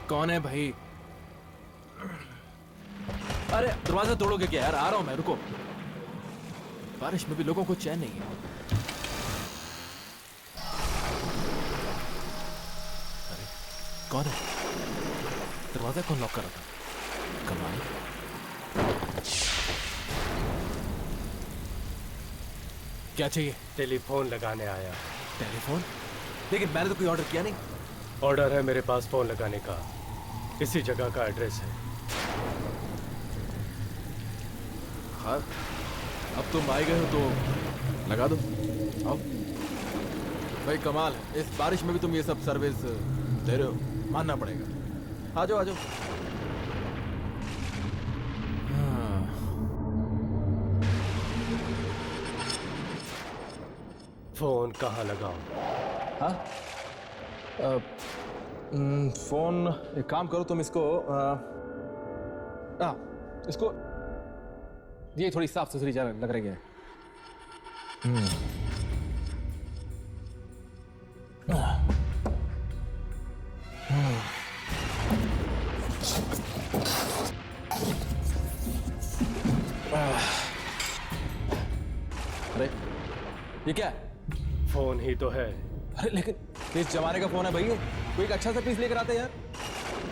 कौन है भाई? अरे दरवाजा तोड़ोगे क्या यार? आ रहा हूं मैं, रुको। बारिश में भी लोगों को चैन नहीं है। अरे कौन है? दरवाजा कौन लॉक कर रहा था? कमाल। क्या चाहिए? टेलीफोन लगाने आया। टेलीफोन? लेकिन मैंने तो कोई ऑर्डर किया नहीं। ऑर्डर है मेरे पास फोन लगाने का। इसी जगह का एड्रेस है। हाँ, अब तुम आ गए हो तो लगा दो। आओ भाई, कमाल है। इस बारिश में भी तुम ये सब सर्विस दे रहे हो, मानना पड़ेगा। आ जाओ आ जाओ। हाँ। फोन कहाँ लगाऊं? हाँ? फोन एक काम करो तुम, इसको इसको ये थोड़ी साफ सुथरी जगह लग रही है। अरे ये क्या है? फोन ही तो है। अरे लेकिन किस जमाने का फोन है भाई ये? कोई एक अच्छा सा पीस लेकर आते यार।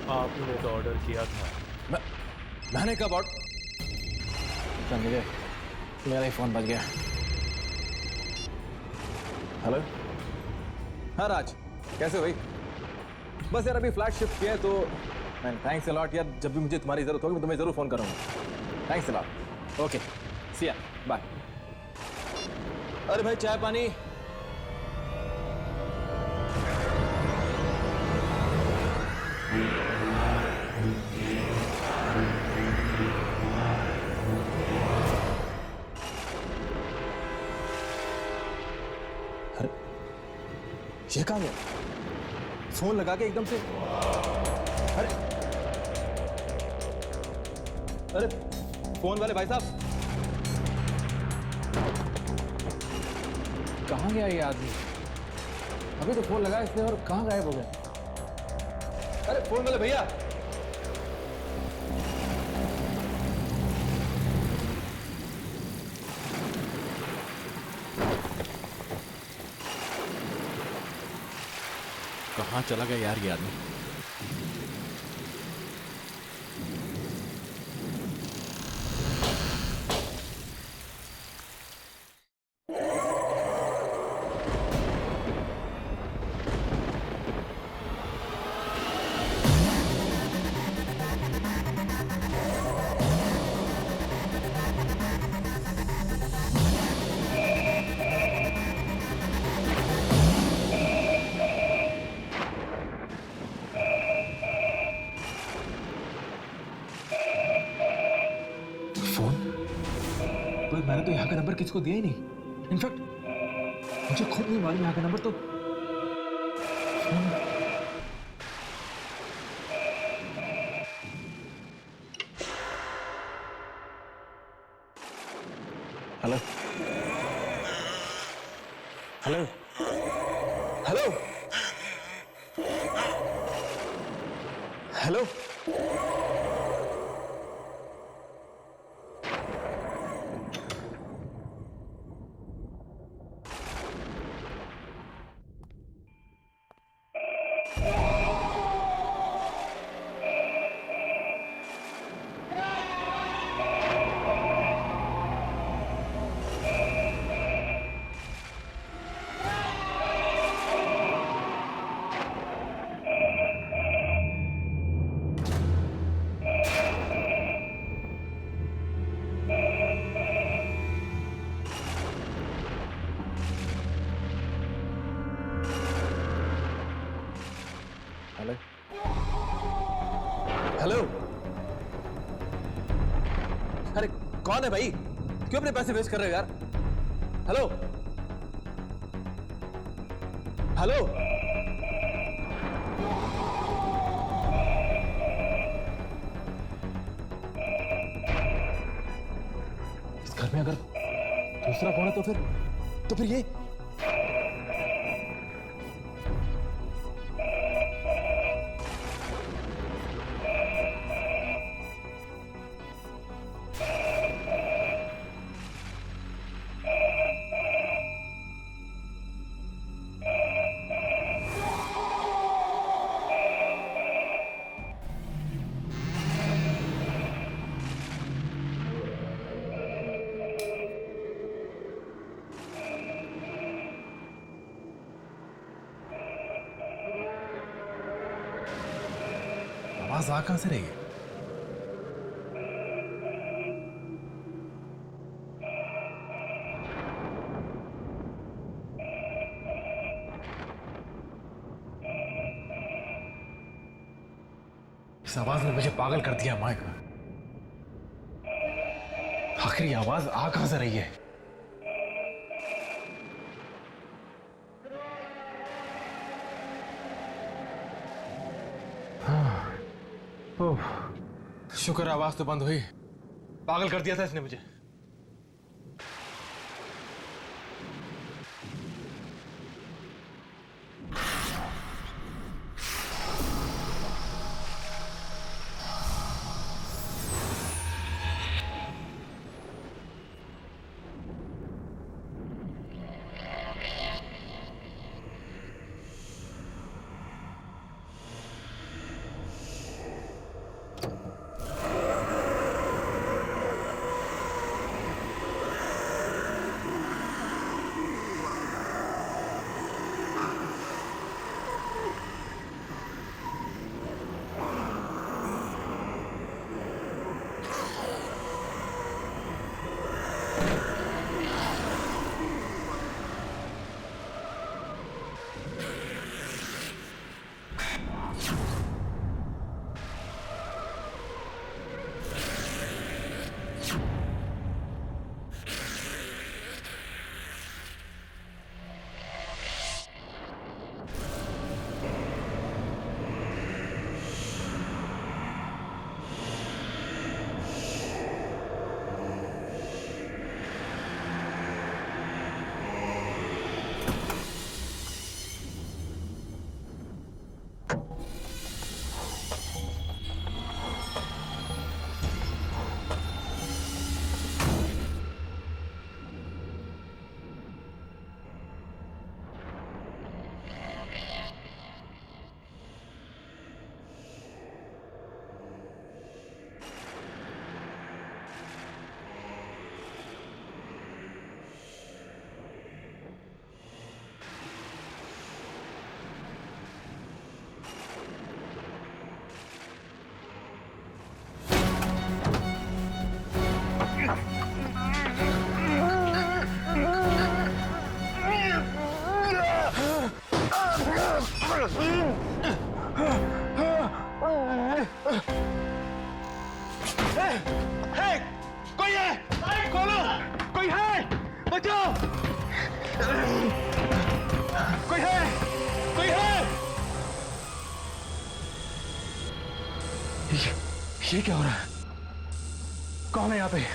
आपने तो ऑर्डर किया था। मैंने कब ऑर्डर? मुझे मेरा ही फोन बज गया। हेलो। हाँ राज, कैसे हो भाई? बस यार अभी फ्लैट शिफ्ट किया है तो थैंक्स अ लॉट यार। जब भी मुझे तुम्हारी जरूरत होगी मैं तुम्हें जरूर फोन करूंगा। Thanks a lot. ओके सी या, बाय। अरे भाई चाय पानी? अरे ये कहाँ गया? फोन लगा के एकदम से। अरे अरे फोन वाले भाई साहब, कहाँ गया ये आदमी? अभी तो फोन लगा इसने और कहाँ गायब हो गया? अरे फोन वाले भैया, कहाँ चला गया यार ये आदमी? पर मैंने तो यहाँ का नंबर किसको दिया ही नहीं। इनफैक्ट मुझे खुद नहीं मालूम यहाँ का नंबर तो। Hello hello hello hello. Hello hello. अरे कौन है भाई? क्यों अपने पैसे वेस्ट कर रहे हो यार? Hello hello. इस घर में अगर दूसरा फोन है तो फिर ये आवाज आ कहां से रही है? इस आवाज ने मुझे पागल कर दिया माइक। आखिर ये आवाज आ कहां से रही है? ओह, शुक्र आवाज तो बंद हुई। पागल कर दिया था इसने मुझे। कोई है? खोलो! कोई है? बचाओ! कोई है? कोई है? ये क्या हो रहा है? कौन है यहाँ पे?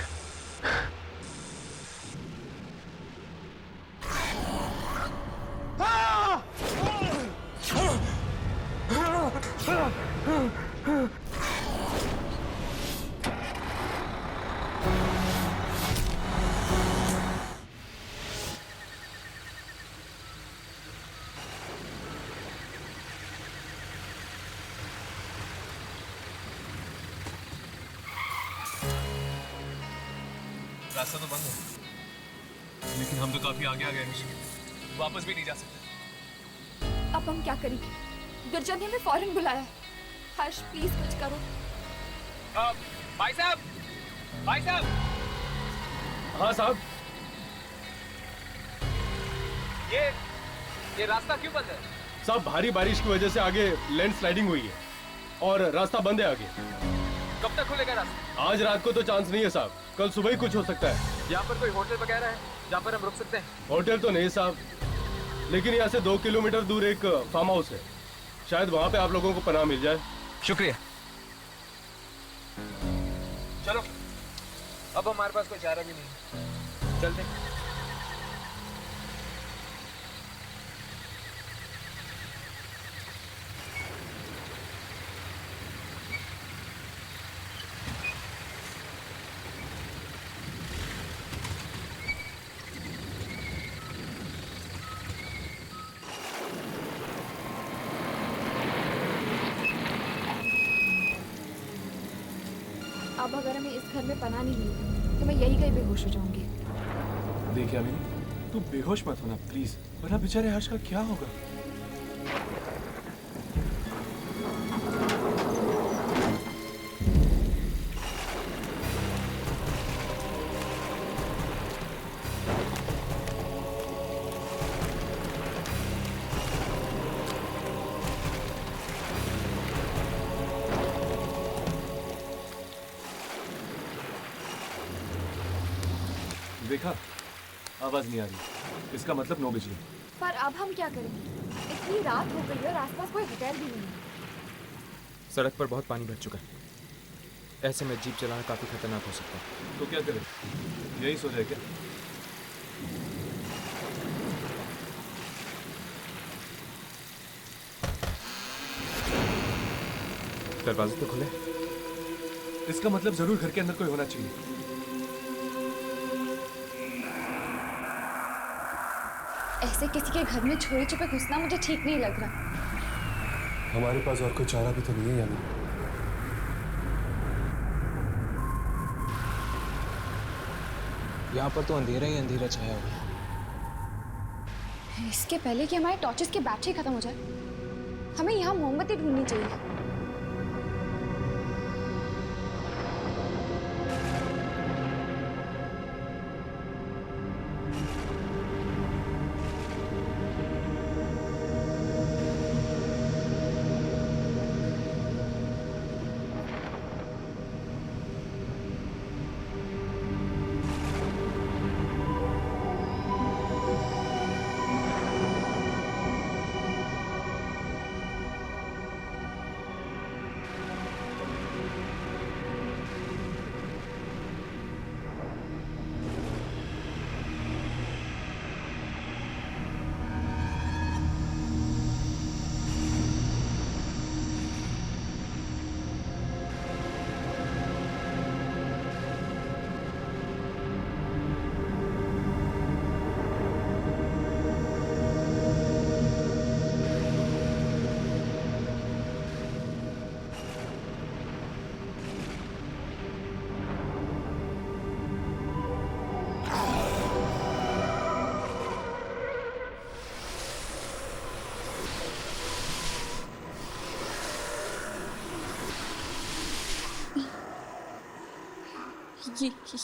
रास्ता तो बंद है, लेकिन हम तो काफी आगे आ गए हैं। वापस भी नहीं जा सकते। अब हम क्या करें? गुरजर ने हमें फौरन बुलाया। हर्ष प्लीज कुछ करो। भाई साहब! भाई साहब! हाँ साहब। ये रास्ता क्यों बंद है? साहब भारी बारिश की वजह से आगे लैंड स्लाइडिंग हुई है और रास्ता बंद है आगे। कब तक खुलेगा रास्ता? आज रात को तो चांस नहीं है साहब, कल सुबह ही कुछ हो सकता है। यहाँ पर कोई होटल वगैरह है जहाँ पर हम रुक सकते हैं? होटल तो नहीं साहब, लेकिन यहाँ से 2 किलोमीटर दूर एक फार्म हाउस है, शायद वहाँ पे आप लोगों को पनाह मिल जाए। शुक्रिया। चलो, अब हमारे पास कोई चारा भी नहीं, चलते हैं। अब अगर हमें इस घर में पनाह नहीं मिली तो मैं यही कहीं बेहोश हो जाऊंगी। देखिए अमीनी, तू बेहोश मत होना प्लीज, वरना बेचारे हर्ष का क्या होगा। देखा, आवाज नहीं आ रही, इसका मतलब नो बिजली। पर अब हम क्या करेंगे? इतनी रात हो गई है और आसपास कोई होटल भी नहीं है। सड़क पर बहुत पानी भर चुका है, ऐसे में जीप चलाना काफी खतरनाक हो सकता है। तो क्या करें, यही सो जाए क्या? दरवाजे तो खुले। इसका मतलब जरूर घर के अंदर कोई होना चाहिए। ऐसे किसी के घर में चोरी छुपे घुसना मुझे ठीक नहीं लग रहा। हमारे पास और कोई चारा भी तो नहीं है यानी। यहाँ पर तो अंधेरा ही अंधेरा छाया हुआ है। इसके पहले कि हमारे टॉर्चेस की बैटरी खत्म हो जाए, हमें यहाँ मोमबत्ती ढूंढनी चाहिए।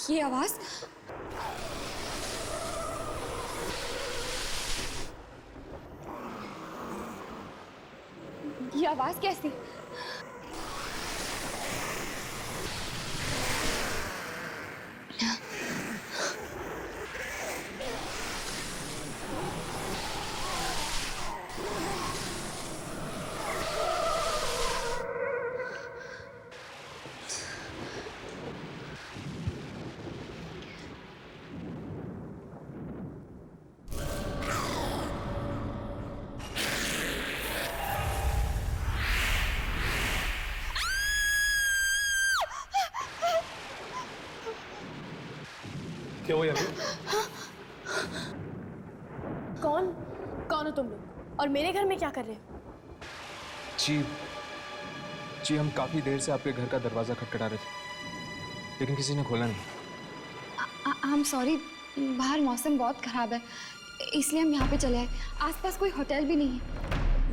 ये आवाज, ये आवाज कैसी? क्या हुआ यानी? कौन हो तुम लोग और मेरे घर में क्या कर रहे हो? जी हम काफी देर से आपके घर का दरवाजा खटखटा रहे थे, लेकिन किसी ने खोला नहीं। आई एम सॉरी, बाहर मौसम बहुत खराब है, इसलिए हम यहाँ पे चले आए। आसपास कोई होटल भी नहीं है।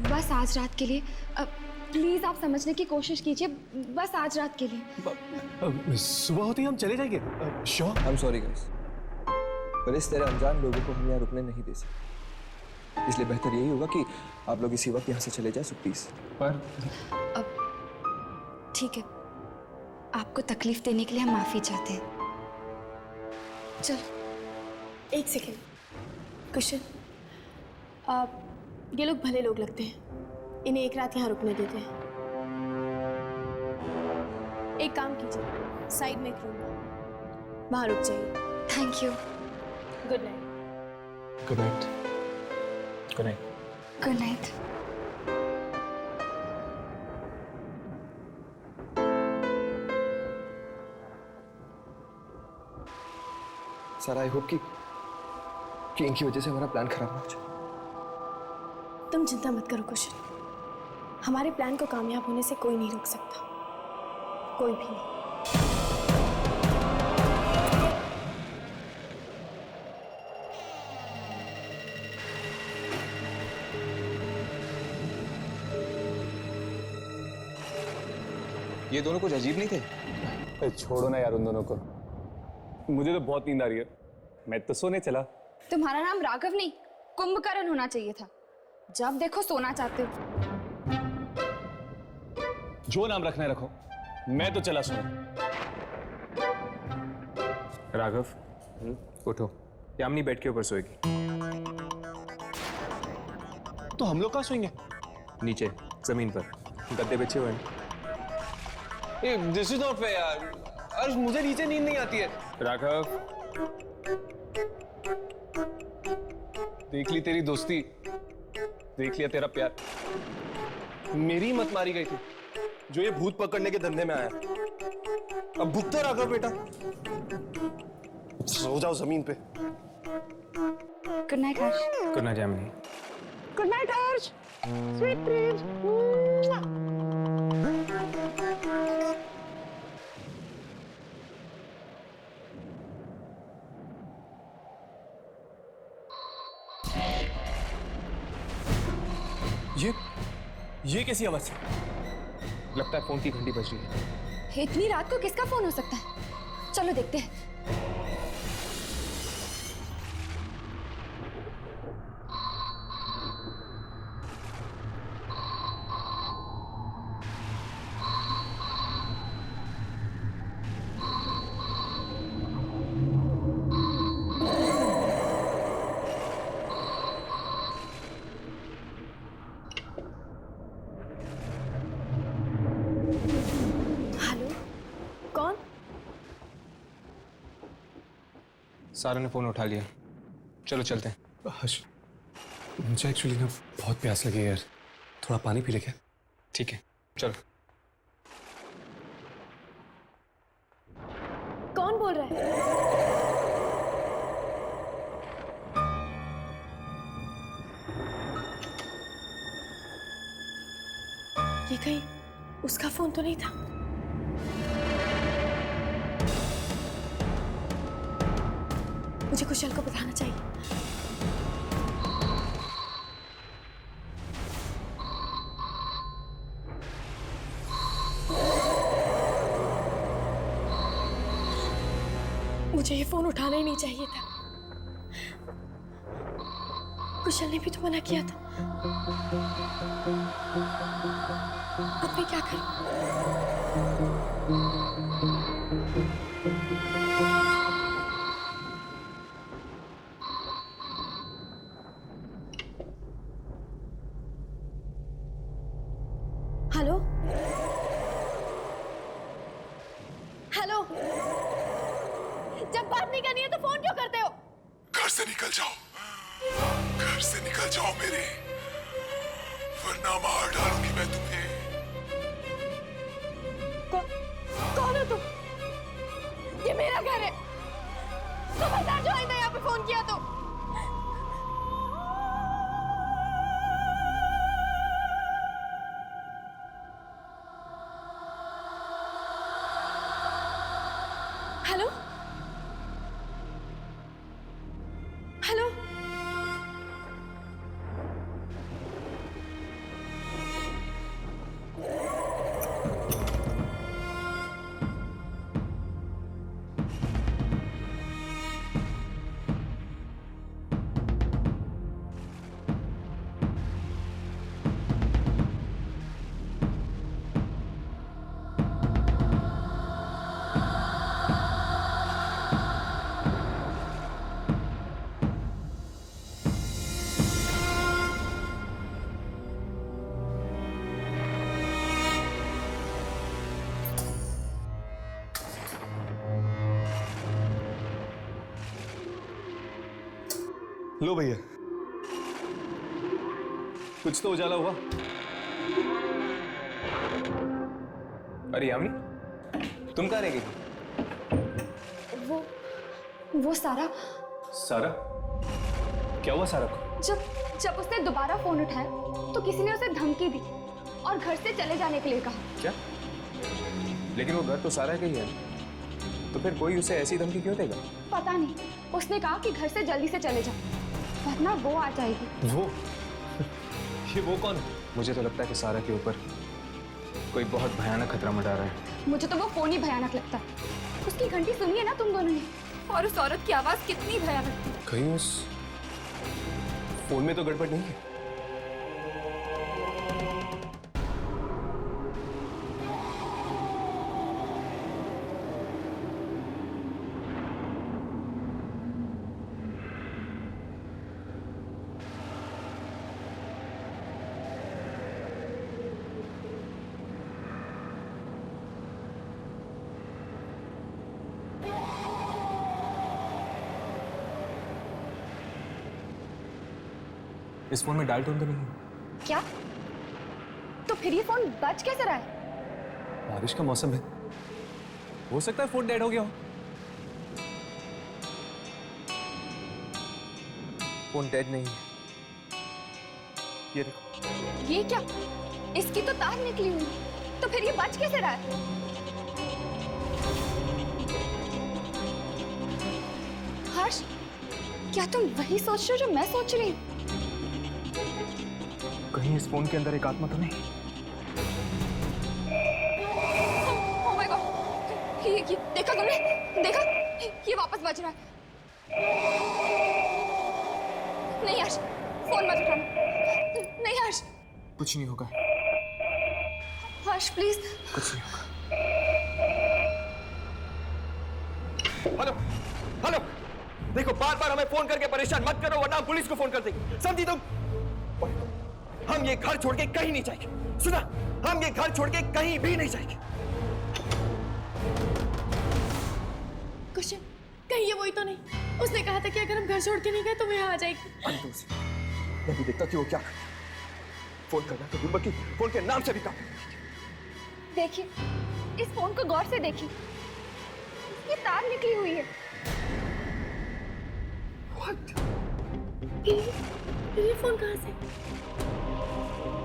बस आज रात के लिए प्लीज आप समझने की कोशिश कीजिए, बस आज रात के लिए। सुबह होते ही हम चले जाएंगे। Sure? I am sorry guys, पर इस तरह अनजान लोगों को हम यहाँ रुकने नहीं दे सकते, इसलिए बेहतर यही होगा कि आप लोग इसी वक्त यहाँ से चले जाए। So please. पर ठीक है, आपको तकलीफ देने के लिए हम माफी चाहते हैं। चलो। एक सेकेंड कुशन, ये लोग भले लोग लगते हैं, इन्हें एक रात यहाँ रुकने देते हैं। एक काम कीजिए, साइड में एक रूम है, वहाँ रुक जाइए। Thank you. Good night. Good night. Good night. Good night. Sir I hope कि इनकी वजह से हमारा प्लान खराब ना हो जाए। तुम चिंता मत करो कुशन, हमारे प्लान को कामयाब होने से कोई नहीं रोक सकता, कोई भी नहीं। ये दोनों कुछ अजीब नहीं थे? छोड़ो ना यार उन दोनों को, मुझे तो बहुत नींद आ रही है, मैं तो सोने चला। तुम्हारा नाम राघव नहीं कुंभकर्ण होना चाहिए था, जब देखो सोना चाहते हो। जो नाम रखना है रखो, मैं तो चला सोने। राघव, उठो, यामिनी बेड के ऊपर सोएगी। तो हम लोग कहाँ सोएंगे? नीचे जमीन पर गद्दे बिछे हुए हैं। दिस इज नॉट फेयर यार। अर्श, मुझे नीचे नींद नहीं आती है। राघव, देख ली तेरी दोस्ती, देख लिया तेरा प्यार। मेरी मत मारी गई थी जो ये भूत पकड़ने के धंधे में आया। अब भुगतो राघव बेटा, सो जाओ जमीन पे। Good night Harsh. Good night Yamini. Good night Harsh, sweet dreams. ये कैसी आवाज है? लगता है फोन की घंटी बज रही है। इतनी रात को किसका फोन हो सकता है? चलो देखते हैं। हेलो, कौन? सारा ने फोन उठा लिया। चलो चलते हैं। हर्ष, मुझे एक्चुअली ना बहुत प्यास लगी है यार, थोड़ा पानी पी ले क्या? ठीक है, चलो। कौन बोल रहा है? ये कहीं उसका फोन तो नहीं था? मुझे कुशल को बताना चाहिए। मुझे ये फोन उठाना ही नहीं चाहिए था। कुशल ने भी तो मना किया था। अब मैं क्या करूं? हेलो, हेलो, जब बात नहीं करनी है तो फोन क्यों करते हो? घर से निकल जाओ, घर से निकल जाओ मेरे, वरना मार डालूंगी मैं तुम्हें। कौन हो तुम? ये मेरा घर है। खबरदार जो आइंदा यहाँ पे फोन किया तो। हेलो, हेलो, लो भैया, कुछ तो उजाला हुआ। अरे यामिनी, तुम कहाँ रह गई? वो सारा, सारा? क्या हुआ सारा को? जब उसने दोबारा फोन उठाया तो किसी ने उसे धमकी दी और घर से चले जाने के लिए कहा। क्या? लेकिन वो घर तो सारा का ही है, तो फिर कोई उसे ऐसी धमकी क्यों देगा? पता नहीं, उसने कहा कि घर से जल्दी से चले जाओ वरना वो आ जाएगी। वो? ये वो कौन है? मुझे तो लगता है कि सारा के ऊपर कोई बहुत भयानक खतरा मंडरा रहा है। मुझे तो वो फोन ही भयानक लगता है। उसकी घंटी सुनी है ना तुम दोनों ने, और उस औरत की आवाज कितनी भयानक थी। कहीं उस फोन में तो गड़बड़ नहीं है? इस फोन में डायल टोन तो नहीं है। क्या? तो फिर ये फोन बज कैसे रहा है? बारिश का मौसम है, हो सकता है फोन डेड हो गया हो। फोन डेड नहीं है, ये देखो। ये क्या? इसकी तो तार निकली हुई, तो फिर ये बज कैसे रहा है? हर्ष, क्या तुम वही सोच रहे हो जो मैं सोच रही हूँ? कहीं इस फोन के अंदर एक आत्मा तो नहीं? Oh my God! ये देखा तुमने? देखा? ये वापस बज रहा है। नहीं हर्ष, फोन मत उठाना। नहीं हर्ष। कुछ नहीं होगा, हर्ष प्लीज। कुछ नहीं होगा। हेलो हेलो, देखो बार बार हमें फोन करके परेशान मत करो वरना हम पुलिस को फोन कर देंगे, समझी तुम? हम ये घर छोड़ के कहीं नहीं जाएंगे, सुना? हम ये घर छोड़ के कहीं भी नहीं जाएंगे। क्वेश्चन, कहीं ये वही तो नहीं? उसने कहा था कि अगर हम घर छोड़ के नहीं गए तो मैं यहाँ आ जाएगी। मैं भी देखता कि वो क्या करता। फोन करना तो दूर, बल्कि फोन के नाम से भी काम। देखिए, इस फोन को गौर से देखिए, इसकी तार निकली हुई है। ये फोन कहाँ से?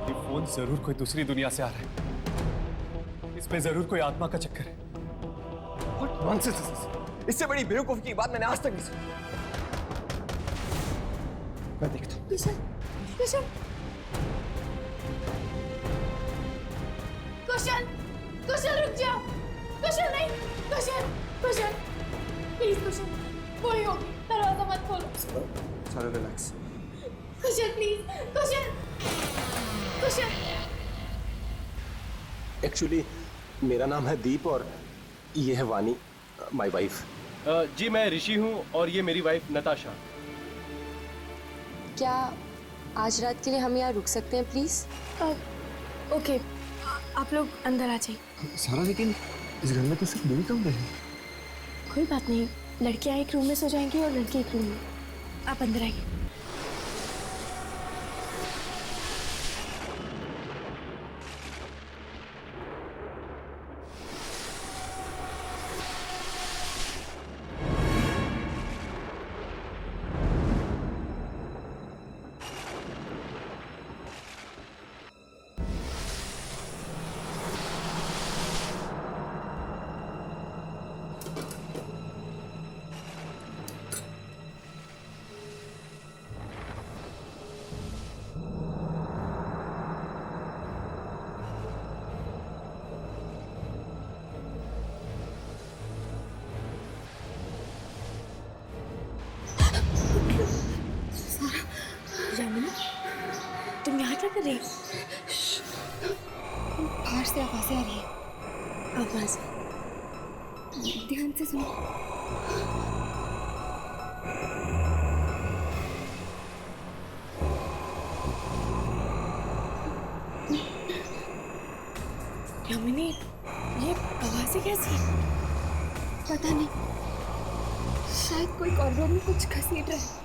ये फोन जरूर कोई दूसरी दुनिया से आ रहा है, इसमें जरूर कोई आत्मा का चक्कर है। What nonsense is this? इससे बड़ी बेवकूफी की बात मैंने आज तक नहीं सुनी। मैं देखता हूँ। कुशल, कुशल, कुशल, कुशल रुक जाओ। कुशल नहीं, कुशल, कुशल, प्लीज कुशल, वही होगी, दरवाजा मत खोलो। चलो relax. Kusal please, Kusal, Kusal. Actually मेरा नाम है दीप और ये है वानी, माय वाइफ। जी मैं ऋषि हूँ और ये मेरी वाइफ नताशा। क्या आज रात के लिए हम यहाँ रुक सकते हैं प्लीज? ओके, आप लोग अंदर आ जाइए। सारा, लेकिन इस घर में तो सिर्फ 2 कमरे हैं। कोई बात नहीं, लड़कियां एक रूम में सो जाएंगी और लड़के एक रूम में। आप अंदर आइए। तुम यहाँ क्या कर रही हो? बाहर से आवाजें आ रही है। आवाज? ध्यान से सुनो। यामिनी, ये आवाजें कैसी? पता नहीं, शायद कोई कॉरिडोर में कुछ घसीट रहा है।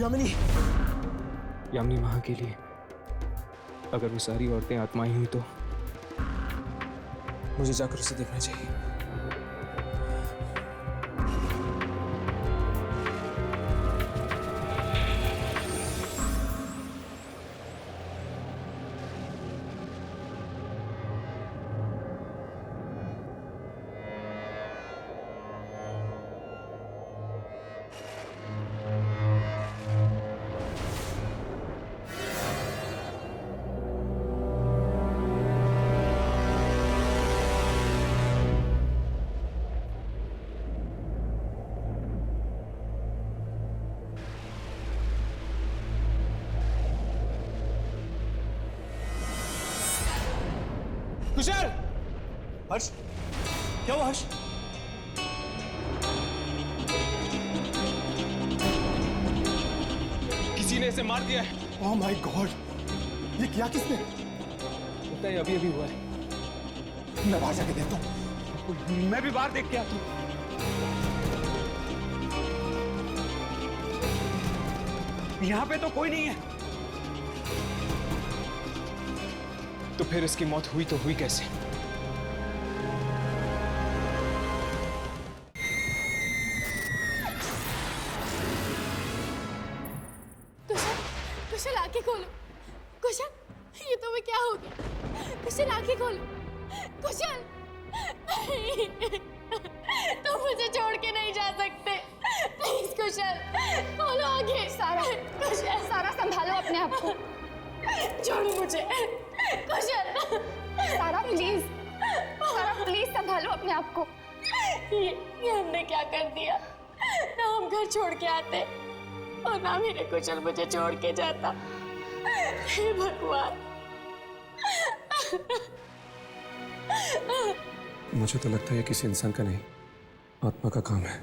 यामिनी, यामिनी वहां के लिए अगर वो सारी औरतें आत्माएं हुई तो मुझे जाकर उसे देखना चाहिए। कुशल! हर्ष, क्या हुआ हर्ष? किसी ने इसे मार दिया है। ओह माय गॉड, ये किया किसने? लगता है अभी अभी हुआ है। मैं बाहर जाके देखता हूँ। मैं भी बाहर देख के आता हूँ। यहाँ पे तो कोई नहीं है। तो फिर इसकी मौत हुई तो हुई कैसे? कुशल, कुशल आंखें खोलो। कुशल, ये तुम्हें क्या हो गया? कुशल आंखें खोलो। कुशल, नहीं, तुम मुझे छोड़ के नहीं जा सकते। प्लीज कुशल, खोलो आंखें। सारा, कुशल, सारा संभालो अपने आप को। छोड़ो मुझे। कुशल, सारा प्लीज, सारा प्लीज संभालो अपने आप को। ये हमने क्या कर दिया? ना हम घर छोड़ के आते और ना मेरे कुशल मुझे छोड़ के जाता। हे भगवान। मुझे तो लगता है किसी इंसान का नहीं, आत्मा का काम है।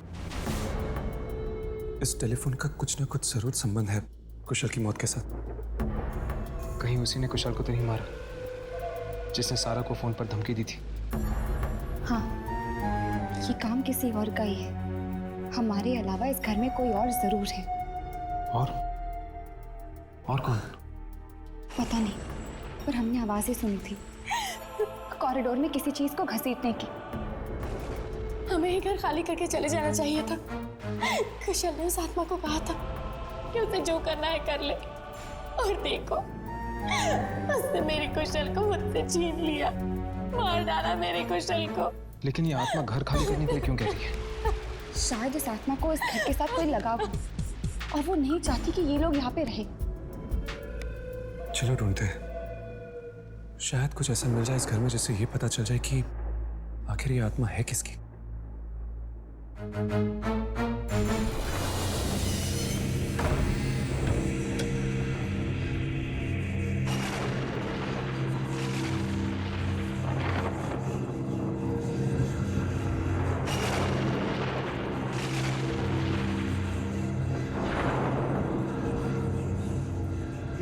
इस टेलीफोन का कुछ ना कुछ जरूर संबंध है कुशल की मौत के साथ। कहीं उसी ने कुशल को तो नहीं मारा जिसने सारा को फोन पर धमकी दी थी? हाँ, ये काम किसी और का ही है। हमारे अलावा इस घर में कोई और जरूर है। और कौन? पता नहीं, पर हमने आवाजें सुनी थी कॉरिडोर में किसी चीज को घसीटने की। हमें ये घर खाली करके चले जाना चाहिए था। कुशल ने उस आत्मा को कहा था कि उसे जो करना है कर ले, और देखो उसने मेरे कुशल को मुझसे छीन लिया, मार डाला मेरे कुशल को। लेकिन ये आत्मा घर खाली करने के लिए क्यों कह रही है? शायद इस आत्मा को इस घर के साथ कोई लगाव हो और वो नहीं चाहती कि ये लोग यहाँ पे रहे। चलो ढूंढते हैं, शायद कुछ ऐसा मिल जाए इस घर में जिससे ये पता चल जाए कि आखिर ये आत्मा है किसकी।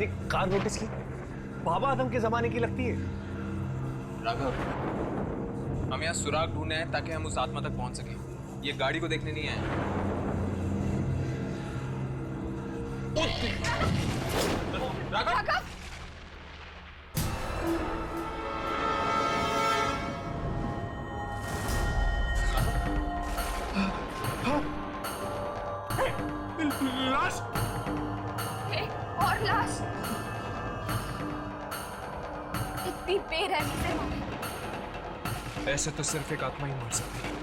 ये कार नोटिस की बाबा आदम के जमाने की लगती है। राघव, हम यहाँ सुराग ढूंढे हैं ताकि हम उस आत्मा तक पहुंच सकें। ये गाड़ी को देखने नहीं आए। राघव! लाश! और लाश इतनी बेरहमी से मारा। ऐसे तो सिर्फ एक आत्मा ही मार सकती है।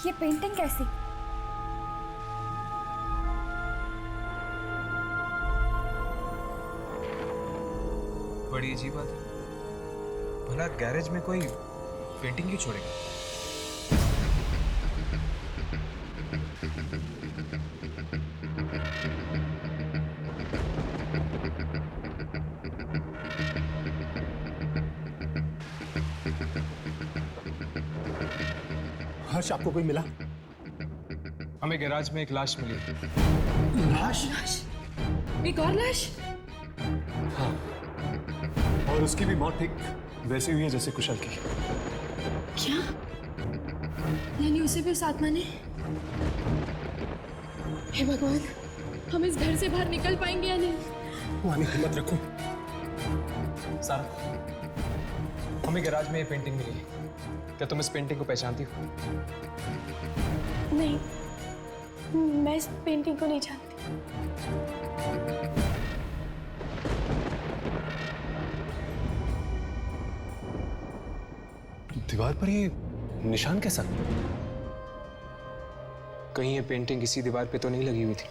ये पेंटिंग कैसी? बड़ी अजीब बात है। भला गैरेज में कोई पेंटिंग क्यों छोड़ेगा? हर्ष, आपको कोई मिला? हमें गैराज में एक लाश मिली। लाश? एक और लाश? हाँ, और उसकी भी मौत ठीक वैसी हुई है जैसे कुशल की। क्या? यानी उसे भी उस आत्मा ने? हे भगवान, हम इस घर से बाहर निकल पाएंगे या नहीं? वानी, हिम्मत रखो। सारा, हमें गैराज में ये पेंटिंग मिली है। क्या तुम इस पेंटिंग को पहचानती हो? नहीं, मैं इस पेंटिंग को नहीं जानती। दीवार पर ये निशान कैसा? कहीं ये पेंटिंग किसी दीवार पे तो नहीं लगी हुई थी?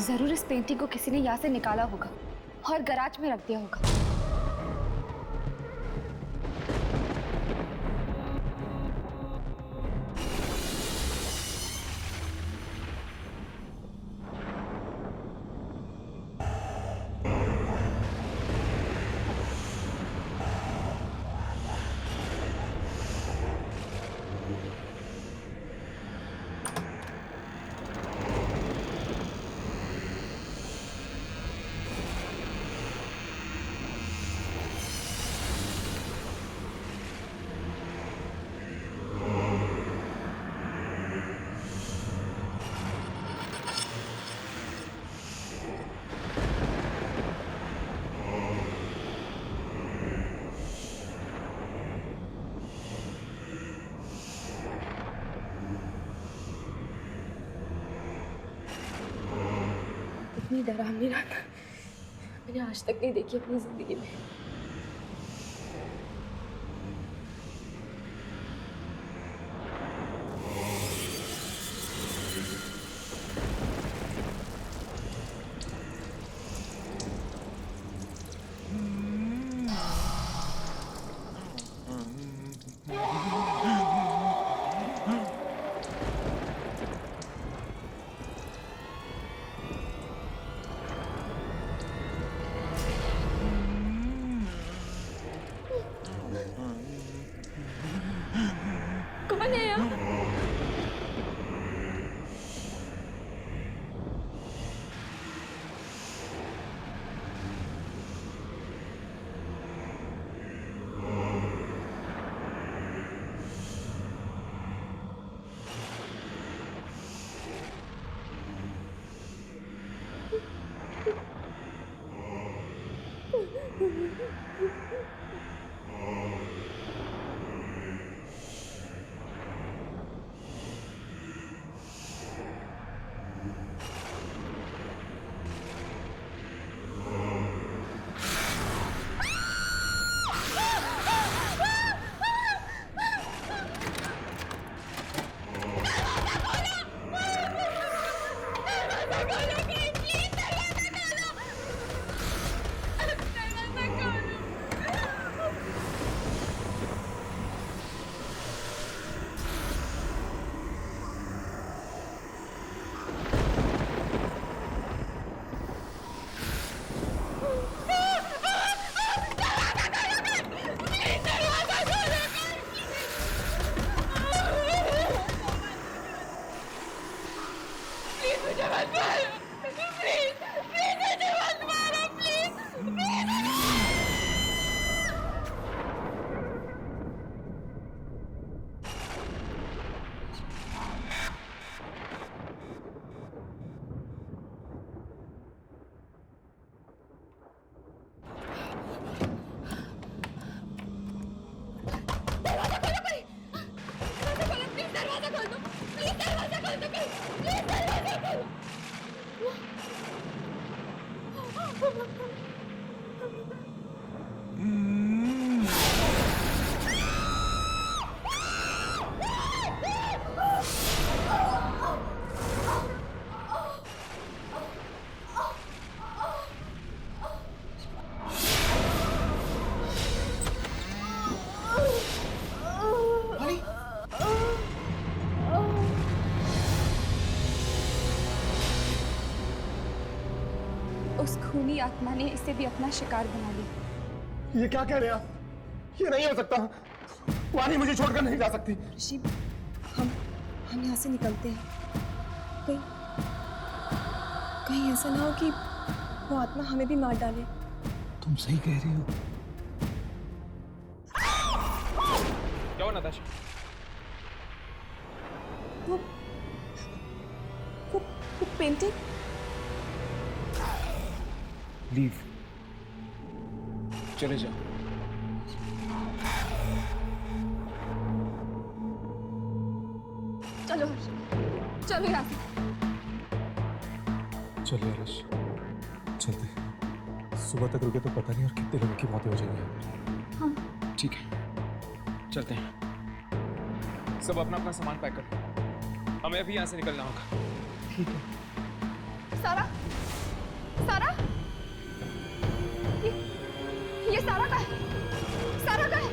जरूर इस पेंटिंग को किसी ने यहाँ से निकाला होगा और गैराज में रख दिया होगा। इतनी डरावनी रात मैंने आज तक नहीं देखी अपनी जिंदगी में। कौन है यहाँ? उस खूनी आत्मा ने इसे भी अपना शिकार बना लिया। ये क्या कह रहे हैं आप? ये नहीं हो सकता। वानी मुझे छोड़कर नहीं जा सकती। ऋषि, हम यहाँ से निकलते हैं। कहीं ऐसा ना हो कि वो आत्मा हमें भी मार डाले। तुम सही कह रही हो। क्या हुआ नताशा? वो पेंटिंग। लीव, चले जाओ। चलो हर्ष, चलो यहाँ से। चलिए हर्ष, चलते। सुबह तक रुके तो पता नहीं और कितने लोगों की मौतें हो जाएंगी। हाँ ठीक है, चलते हैं। सब अपना अपना सामान पैक करो, हमें अभी यहाँ से निकलना होगा। ठीक है। सारा, सारा, ये सारा का है, सारा का है।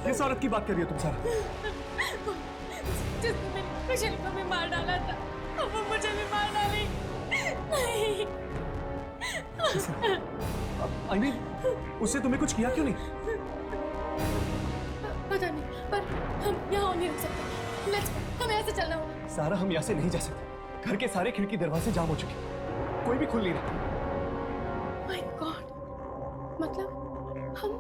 किस औरत की बात कर रही हो तुम सारा? जिसने मेरी कुशल को भी मार डाला था, अब वो मुझे भी मार डालेगी। नहीं। I mean, उससे तुम्हें कुछ किया क्यों नहीं? पता नहीं, पर हम यहाँ नहीं रुक सकते। हमें यहाँ से चलना होगा। सारा, हम यहाँ से नहीं जा सकते। घर के सारे खिड़की दरवाजे जाम हो चुके, कोई भी खुल नहीं रहा। My God, मतलब हम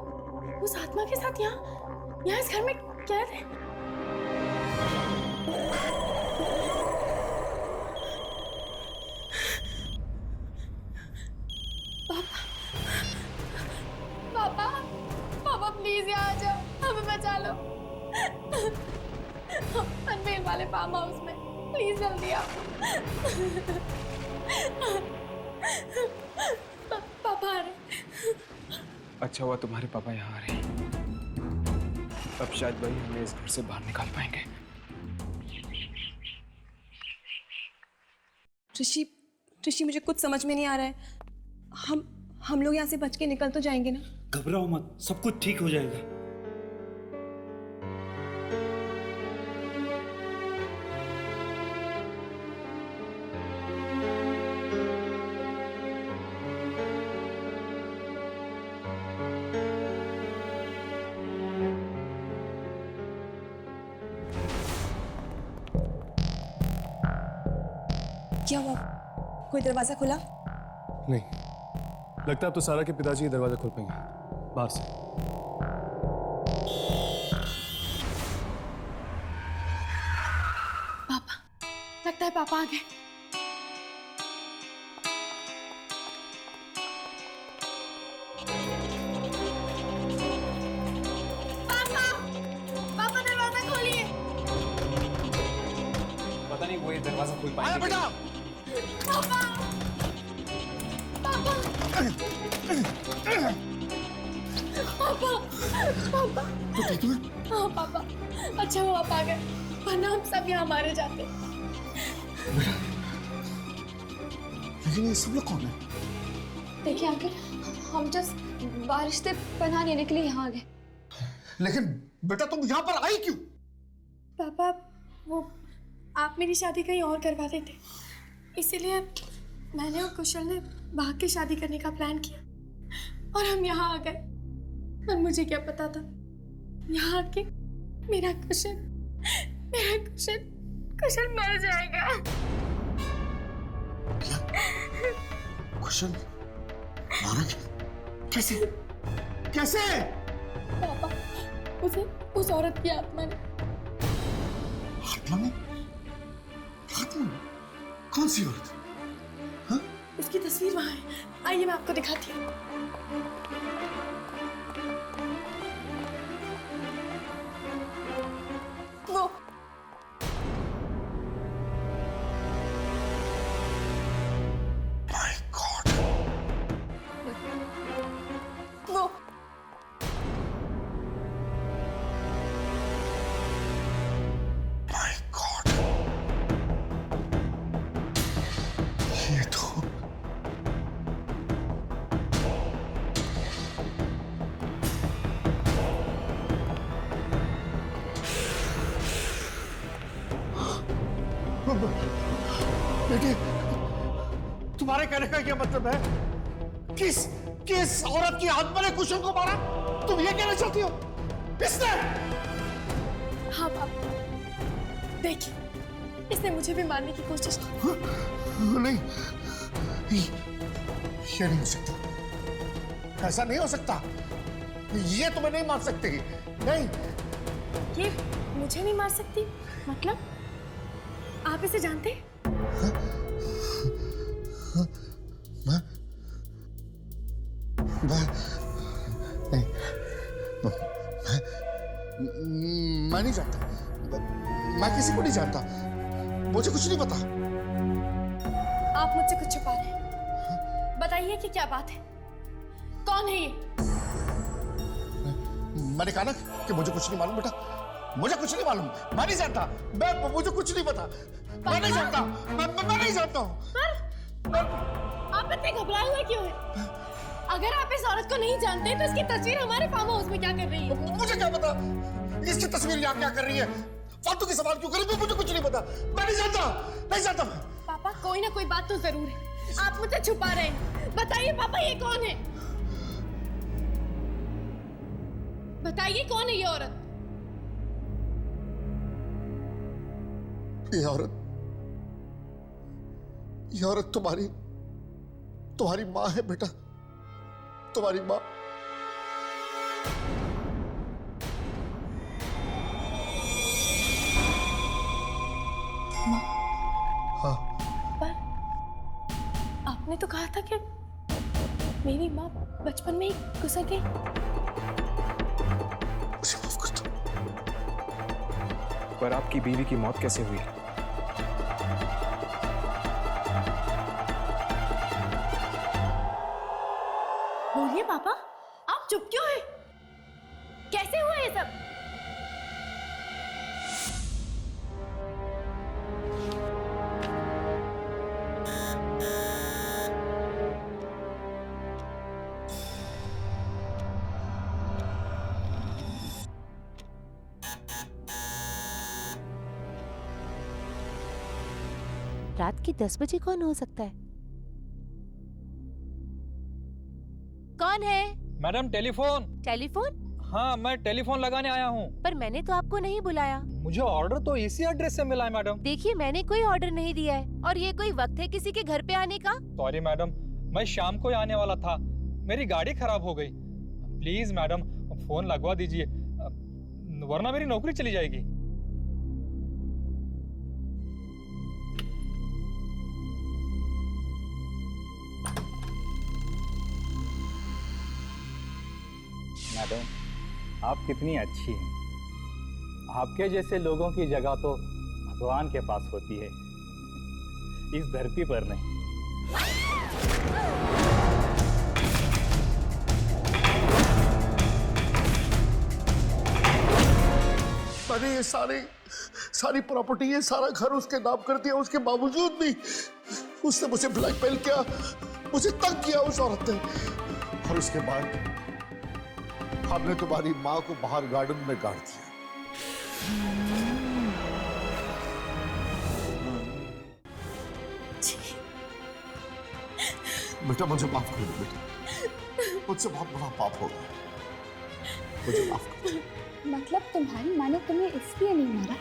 उस आत्मा के साथ यहाँ इस घर में कैद हैं? पापा, पापा प्लीज यहाँ आ जाओ, हमें बचा लो। अनमेल वाले फार्म हाउस में, प्लीज जल्दी आओ। पापा आ रहे। अच्छा हुआ तुम्हारे पापा यहाँ आ रहे हैं। अब शायद वही हमें इस घर से बाहर निकाल पाएंगे। ऋषि मुझे कुछ समझ में नहीं आ रहा है। हम लोग यहाँ से बच के निकल तो जाएंगे ना? घबराओ मत, सब कुछ ठीक हो जाएगा। क्या हुआ? कोई दरवाजा खुला? नहीं, लगता है अब तो सारा के पिताजी ही दरवाजा खोल पाएंगे बाहर से। पापा, लगता है पापा आ गए। पापा, पापा दरवाजा खोलिए। पता नहीं वो ये दरवाजा खोल पाएंगे। बेटा, पापा, पापा, पापा, पापा। हाँ पापा, अच्छा हुआ आप आ गए, वरना हम सब यहाँ मारे जाते। लेकिन ये सब लोग कौन है? देखिए अंकल, हम जस्ट बारिश से पनाह लेने के लिए यहाँ आ गए। लेकिन बेटा तुम यहाँ पर आई क्यों? पापा, वो आप मेरी शादी कहीं और करवा देते, इसीलिए मैंने और कुशल ने भाग के शादी करने का प्लान किया और हम यहाँ आ गए। और मुझे क्या पता था यहाँ आके मेरा कुशल मर जाएगा। क्या? कुशल मारा गया? कैसे? कैसे? पापा, उसे उस औरत की आत्मा ने। आत्मा ने? आत्मा? कौन सी औरत? हाँ? उसकी तस्वीर वहां है, आइए मैं आपको दिखाती हूँ। वो My God! वो My God! ये तो बेटे, तुम्हारे कहने का क्या मतलब है? किस औरत की आत्मा ने कुशल को मारा? तुम ये कहना चाहती हो? किसने? हाँ पापा, देखिए, इसने मुझे भी मारने की कोशिश की। नहीं, ये नहीं हो सकता। ऐसा नहीं हो सकता। ये तुम्हें नहीं मार सकती। नहीं। ये मुझे नहीं मार सकती? मतलब आप इसे जानते हैं? मैं नहीं जानता। मैं किसी को नहीं जानता। मुझे कुछ नहीं पता। आप मुझसे कुछ छुपा रहे हैं। बताइए कि क्या बात है? कौन है ये? मैंने कहा ना कि मुझे कुछ नहीं मालूम बेटा। मुझे कुछ नहीं मालूम। मैं नहीं जानता। मुझे कुछ नहीं पता। मैं नहीं जानता। मैं नहीं जानता हूँ। आप इतने घबराए हुए क्यों हैं? अगर आप इस औरत को नहीं जानते तो इसकी तस्वीर हमारे फार्म हाउस में क्या कर रही है? मुझे क्या पता इसकी तस्वीर यहाँ क्या कर रही है? फालतू के सवाल क्यों कर रही है? मुझे कुछ नहीं पता। मैं नहीं जानता। नहीं जानता मैं। पापा, कोई ना कोई बात तो जरूर है। आप मुझे छुपा रहे हैं। बताइए पापा, ये कौन है? बताइए कौन है ये औरत? ये औरत तुम्हारी माँ है बेटा। तुम्हारी माँ। हाँ। पर आपने तो कहा था कि मेरी माँ बचपन में ही गुजर गई। मुझे माफ कर दो। पर आपकी बीवी की मौत कैसे हुई? बोलिए पापा, आप चुप क्यों हैं? कैसे हुआ ये सब? रात के 10 बजे कौन हो सकता है? कौन है? Madam telephone. टेलीफोन? हाँ, मैं टेलीफोन लगाने आया हूँ। पर मैंने तो आपको नहीं बुलाया। मुझे ऑर्डर तो इसी एड्रेस से मिला है मैडम। देखिए, मैंने कोई ऑर्डर नहीं दिया है। और ये कोई वक्त है किसी के घर पे आने का? सॉरी मैडम, मैं शाम को ही आने वाला था, मेरी गाड़ी खराब हो गई। प्लीज मैडम फोन लगवा दीजिए, वरना मेरी नौकरी चली जाएगी। मैडम, आप कितनी अच्छी हैं। आपके जैसे लोगों की जगह तो भगवान के पास होती है, इस धरती पर नहीं। मैंने ये सारी प्रॉपर्टी, ये सारा घर उसके नाम कर दिया। उसके बावजूद भी उसने मुझे ब्लैकमेल किया, मुझे तंग किया उस औरत ने। और उसके बाद हमने तुम्हारी माँ को बाहर गार्डन में गाड़ दिया। बेटा मुझे माफ कर दो बेटा, मुझसे बहुत बड़ा पाप हो गया, मुझे माफ कर दो। मतलब तुम्हारी माँ ने तुम्हें इसलिए नहीं मारा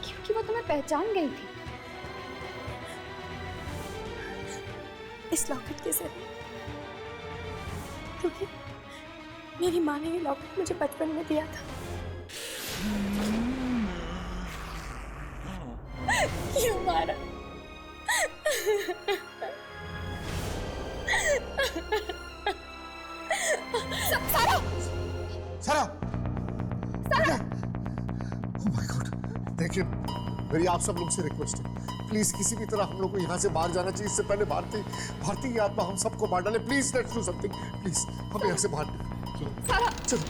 क्योंकि वो तुम्हें पहचान गई थी? इस लॉकेट के जरिए, क्योंकि मेरी माँ ने ये लॉकेट मुझे बचपन में दिया था। क्यों मारा? सारा! सारा! सारा! Oh my God! देखिए, मेरी आप सब लोग से रिक्वेस्ट है, प्लीज किसी भी तरह हम लोग को यहाँ से बाहर जाना चाहिए। इससे पहले भारती की आत्मा हम सबको मार डाले। Please let's do something, please हमें यहाँ से बाहर चलो।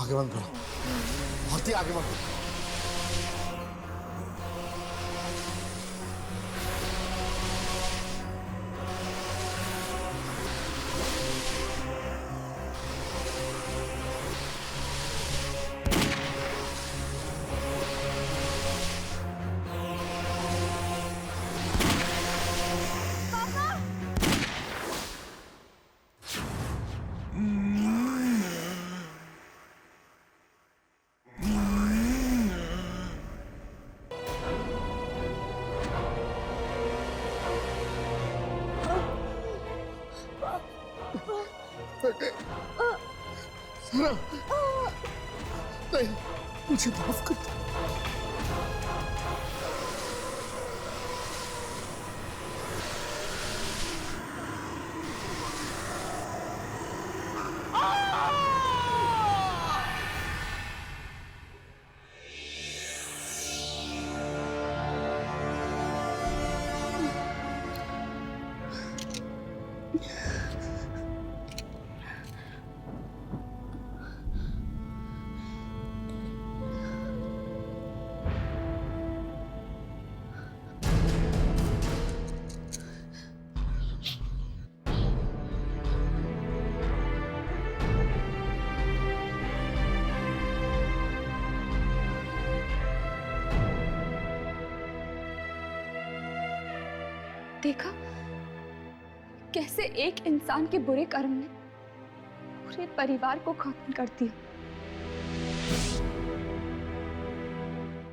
आगे बंद करो, भारती आगे बढ़ो। नहीं, मुझे माफ कर दो। देखा कैसे एक इंसान के बुरे कर्म ने पूरे परिवार को खत्म कर दिया।